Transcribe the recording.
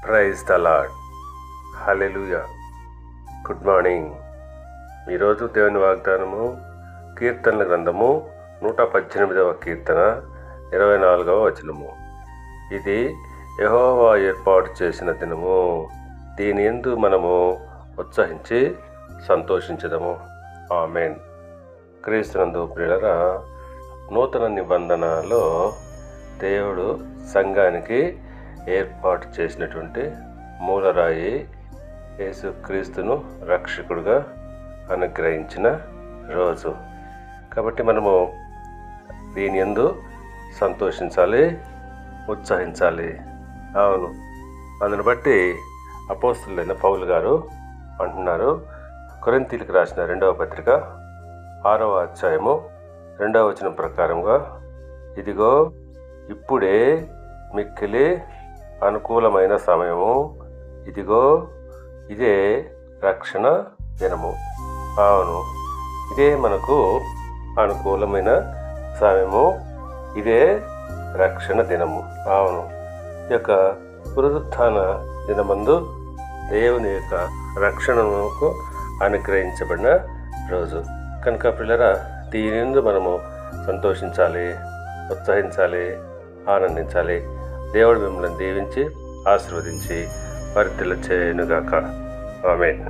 Praise the lord. Hallelujah. Good morning. ఈరోజు దేవుని వాగ్దానము కీర్తనల గ్రంథము 118వ కీర్తన 24వ వచనము. ఇది యెహోవా ఏర్పాటు చేసిన దినము, దీని యందు మనము ఉత్సహించి సంతోషించదము. ఆమేన్. క్రీస్తునందు ప్రియులారా, నూతన నిబంధనలో దేవుడు సంఘానికి ఏర్పాటు చేసినటువంటి మూలరాయి యేసుక్రీస్తును రక్షకుడుగా అనుగ్రహించిన రోజు. కాబట్టి మనము దీని యందు సంతోషించాలి, ఉత్సహించాలి. అవును, అందుని బట్టి అపోస్తలుడైన పౌలు గారు అంటున్నారు, కొరింథీయులకు రాసిన 2వ పత్రిక 6వ అధ్యాయము 2వ వచనం ప్రకారంగా, ఇదిగో ఇప్పుడే మిక్కిలి అనుకూలమైన సమయము, ఇదిగో ఇదే రక్షణ దినము. అవును, ఇదే మనకు అనుకూలమైన సమయము, ఇదే రక్షణ దినము. అవును, ఈ యొక్క పునరుత్థాన దినమందు దేవుని యొక్క రక్షణకు అనుగ్రహించబడిన రోజు కనుక పిల్లరా, దీని యందు మనము సంతోషించాలి, ఉత్సహించాలి, ఆనందించాలి. దేవుడు మిమ్మల్ని దీవించి ఆశీర్వదించి వర్ధిల్ల చేయనుగాక. ఆమేన్.